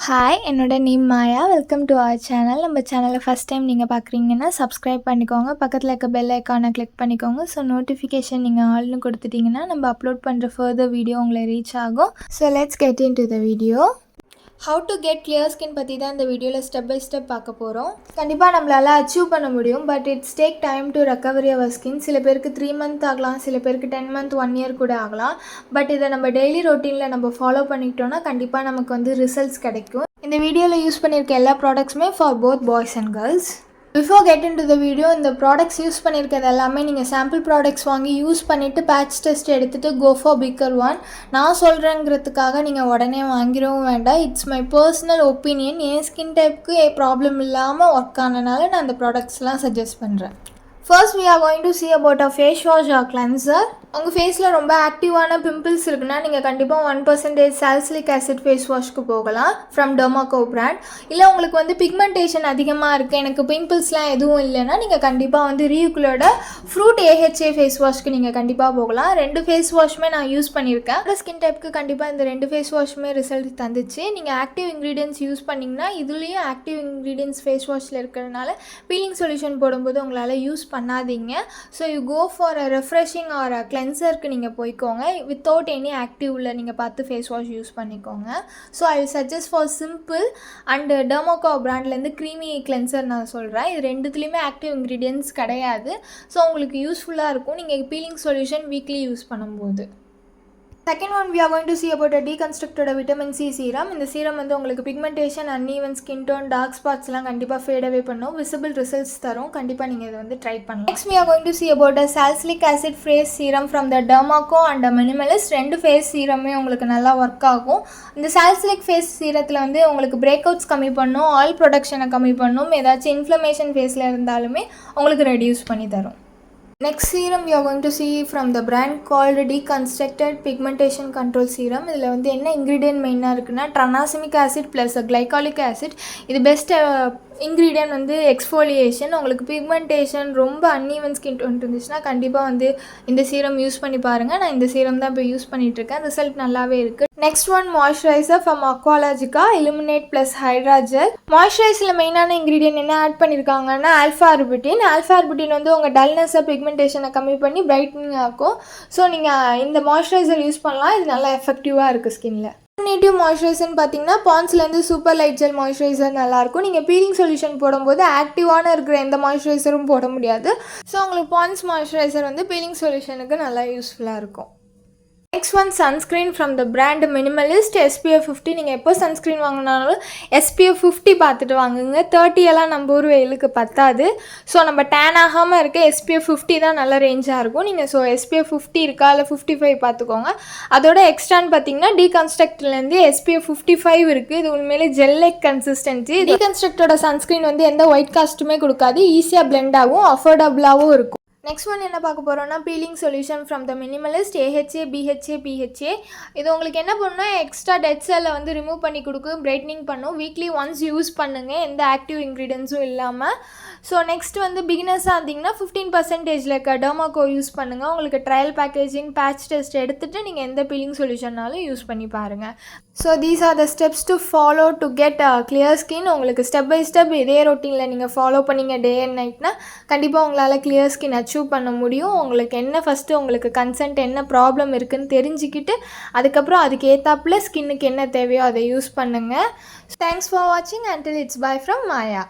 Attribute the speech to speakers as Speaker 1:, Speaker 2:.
Speaker 1: Hi, என்னோட name Maya. Welcome to our channel. நம்ம சேனலை ஃபஸ்ட் டைம் நீங்கள் பார்க்குறீங்கன்னா சப்ஸ்கிரைப் பண்ணிக்கோங்க. பக்கத்தில் இருக்க பெல் ஐக்கானை கிளிக் பண்ணிக்கோங்க. ஸோ நோட்டிஃபிகேஷன் நீங்கள் ஆல்னு கொடுத்துட்டிங்கன்னா நம்ம அப்லோட் பண்ணுற ஃபர்தர் வீடியோ உங்களை ரீச் ஆகும். So let's get in to the video. How to get clear skin பற்றி தான் இந்த வீடியோவில் ஸ்டெப் பை ஸ்டெப் பார்க்க போகிறோம். கண்டிப்பாக நம்மளால் அச்சீவ் பண்ண முடியும், but it's take time to recovery our skin. சில பேருக்கு 3 months ஆகலாம், சில பேருக்கு 10 months 1 year கூட ஆகலாம். பட் இதை நம்ம டெய்லி ரொட்டீனில் நம்ம ஃபாலோ பண்ணிக்கிட்டோன்னா கண்டிப்பாக நமக்கு ரிசல்ட்ஸ் கிடைக்கும். இந்த வீடியோவில் யூஸ் பண்ணியிருக்க எல்லா ப்ராடக்ட்ஸுமே for both boys and girls. Before get in to the video, இந்த ப்ராடக்ட்ஸ் யூஸ் பண்ணியிருக்கிறது எல்லாமே நீங்கள் சாம்பிள் ப்ராடக்ட்ஸ் வாங்கி யூஸ் பண்ணிவிட்டு பேட்ச் டெஸ்ட் எடுத்துகிட்டு கோ ஃபார் பிக்கர் ஒன். நான் சொல்கிறேங்கிறதுக்காக நீங்கள் உடனே வாங்கிடவும் வேண்டாம். It's my personal opinion. என் ஸ்கின் டைப்புக்கு ப்ராப்ளம் இல்லாமல் ஒர்க் ஆனனால நான் அந்த ப்ராடக்ட்ஸ்லாம் சஜஸ்ட் பண்ணுறேன். First we are going to see about a face wash or cleanser. உங்கள் ஃபேஸில் ரொம்ப ஆக்டிவான பிம்பிள்ஸ் இருக்குன்னா நீங்கள் கண்டிப்பாக 1% சால்சிலிக் ஆசிட் ஃபேஸ் வாஷ்க்கு போகலாம் ஃப்ரம் டெர்மாகோ பிராண்ட். இல்லை உங்களுக்கு பிக்மெண்டேஷன் அதிகமாக இருக்குது, எனக்கு பிம்பிள்ஸ்லாம் எதுவும் இல்லைன்னா நீங்கள் கண்டிப்பாக ரீயூக்குலோட ஃப்ரூட் AHA ஃபேஸ் வாஷ்க்கு நீங்கள் கண்டிப்பாக போகலாம். 2 ஃபேஸ் வாஷுமே நான் யூஸ் பண்ணியிருக்கேன். ஸ்கின் டைப்புக்கு கண்டிப்பாக இந்த 2 ஃபேஸ் வாஷுமே ரிசல்ட் தந்துச்சு. நீங்கள் ஆக்டிவ் இன்க்ரீடியன்ஸ் யூஸ் பண்ணிங்கன்னா இதுலேயும் ஆக்டிவ் இன்க்ரீடியன்ஸ் ஃபேஸ் வாஷில் இருக்கிறதுனால பீலிங் சொல்யூஷன் போடும்போது உங்களால் யூஸ் பண்ணாதீங்க. So you go for a refreshing or கிளென்சருக்கு நீங்கள் போய்க்கோங்க. வித்தவுட் எனி ஆக்டிவில் நீங்கள் பார்த்து ஃபேஸ் வாஷ் யூஸ் பண்ணிக்கோங்க. So I will suggest for simple and Dermaco பிராண்ட்லேருந்து க்ரீமி கிளென்சர் நான் சொல்கிறேன். இது 2துலேயுமே ஆக்டிவ் இன்க்ரீடியன்ட்ஸ் கிடையாது. ஸோ உங்களுக்கு யூஸ்ஃபுல்லாக இருக்கும் நீங்கள் பீலிங் சொல்யூஷன் வீக்லி யூஸ் பண்ணும்போது. Second one, we are going to see about a deconstructed vitamin C serum. இந்த சீரம் உங்களுக்கு pigmentation, uneven skin tone, dark ஸ்பாட்ஸ்லாம் கண்டிப்பாக ஃபேட் அவே பண்ணும். விசிபிள் ரிசல்ட்ஸ் தரும். கண்டிப்பாக நீங்கள் இதை ட்ரை பண்ணலாம். Next we are going to see about a salicylic acid face serum from the Dermaco and Minimalist. 2 face சீரமே உங்களுக்கு நல்லா ஒர்க் ஆகும். இந்த சாலிசிலிக் ஃபேஸ் சீரத்தில் உங்களுக்கு பிரேக் அவுட்ஸ் கம்மி பண்ணும், ஆயில் ப்ரொடக்ஷனை கம்மி பண்ணும், ஏதாச்சும் இன்ஃப்ளமேஷன் ஃபேஸில் இருந்தாலுமே உங்களுக்கு ரெடியூஸ் பண்ணி தரும். Next serum we are going to see from the brand called Deconstructed Pigmentation Control Serum. இதில் என்ன இன்க்ரீடியன்ட் மெயினாக இருக்குன்னா ட்ரனாசிமிக் ஆசிட் ப்ளஸ் கிளைகாலிக் ஆசிட். இது பெஸ்ட் இன்க்ரீடியன்ட் எக்ஸ்ஃபோலியேஷன். உங்களுக்கு பிக்மெண்டேஷன் ரொம்ப அன்ஈவன் ஸ்கின் டோன் இருந்துச்சுன்னா கண்டிப்பாக இந்த சீரம் யூஸ் பண்ணி பாருங்கள். நான் இந்த சீரம் தான் இப்போ யூஸ் பண்ணிகிட்ருக்கேன். ரிசல்ட் நல்லாவே இருக்குது. Next one moisturiser from Aqualogica illuminate plus hydrogel. மாய்ஸ்சரைசரில் மெயினான இன்க்ரீடியன்ட் என்ன ஆட் பண்ணியிருக்காங்கன்னா ஆல்ஃபா ஆர்பிட்டின். ஆல்ஃபா ஆர்பிட்டின் உங்கள் டல்னஸை பிக்மெண்டேஷனை கம்மி பண்ணி பிரைட்னிங் ஆக்கும். ஸோ நீங்கள் இந்த மாய்ஸ்சரைசர் யூஸ் பண்ணலாம். இது நல்லா எஃபெக்டிவாக இருக்குது ஸ்கின்னில். நேட்டிவ் மாய்ஸ்சரைசர்னு பார்த்தீங்கன்னா பாண்ட்ஸ்லேருந்து சூப்பர் லைட் ஜெல் மாய்ஸ்சரைசர் நல்லாயிருக்கும். நீங்கள் பீலிங் சொல்யூஷன் போடும்போது ஆக்டிவான இருக்கிற எந்த மாய்ஸ்சரைசரும் போட முடியாது. ஸோ உங்களுக்கு பாண்ட்ஸ் மாய்ஸ்சரைசர் பீலிங் சொல்யூஷனுக்கு நல்லா யூஸ்ஃபுல்லாக இருக்கும். Next one, sunscreen from the brand Minimalist SPF 50. நீங்கள் எப்போ சன்ஸ்க்ரீன் வாங்கினாலும் SPF 50 பார்த்துட்டு வாங்குங்க. 30 எல்லாம் நம்ம ஊர் வெயிலுக்கு பத்தாது. ஸோ நம்ம டேன் ஆகாமல் இருக்க SPF 50 தான் நல்ல ரேஞ்சாக இருக்கும். நீங்கள் SPF 50 இருக்கா இல்லை 55 பார்த்துக்கோங்க. அதோட எக்ஸ்ட்ரான்னு பார்த்தீங்கன்னா டீகன்ஸ்ட்ரக்ட்லேருந்து SPF 55 இருக்குது. இது உண்மையிலே ஜெல் லைக் கன்சிஸ்டன்சி. டீகன்ஸ்ட்ரக்டோட சன்ஸ்க்ரீன் எந்த ஒயிட் காஸ்ட்டுமே கொடுக்காது, ஈஸியாக பிளெண்ட் ஆகும், அஃபோர்டபுளாகவும் இருக்கும். நெக்ஸ்ட் ஒன் என்ன பார்க்க போகிறோன்னா feeling solution from the Minimalist AHA BHA PHA. இது உங்களுக்கு என்ன பண்ணுன்னா எக்ஸ்ட்ரா டெட் செல்லை ரிமூவ் பண்ணி கொடுக்கும், பிரைட்னிங் பண்ணும். வீக்லி ஒன்ஸ் யூஸ் பண்ணுங்கள், எந்த ஆக்டிவ் இன்க்ரீடியன்ஸும் இல்லாமல். ஸோ நெக்ஸ்ட் பிகினர்ஸாக இருந்தீங்கன்னா 15% இருக்க டெர்மாகோ யூஸ் பண்ணுங்கள். உங்களுக்கு ட்ரையல் பேக்கேஜிங் பேட்ச் டெஸ்ட் எடுத்துகிட்டு நீங்கள் எந்த பீலிங் சொல்யூஷன்னாலும் யூஸ் பண்ணி பாருங்கள். So these are the steps to follow to get clear skin. உங்களுக்கு ஸ்டெப் பை ஸ்டெப் இதே ரொட்டீனில் நீங்கள் ஃபாலோ பண்ணிங்க டே அண்ட் நைட்னா கண்டிப்பாக உங்களால் கிளியர் ஸ்கின் அச்சீவ் பண்ண முடியும். உங்களுக்கு என்ன ஃபஸ்ட்டு உங்களுக்கு கன்சென்ட் என்ன ப்ராப்ளம் இருக்குதுன்னு தெரிஞ்சுக்கிட்டு அதுக்கப்புறம் அதுக்கு ஏற்றாப்புல ஸ்கின்னுக்கு என்ன தேவையோ அதை யூஸ் பண்ணுங்கள். தேங்க்ஸ் ஃபார் வாட்சிங். Until it's by from Maya.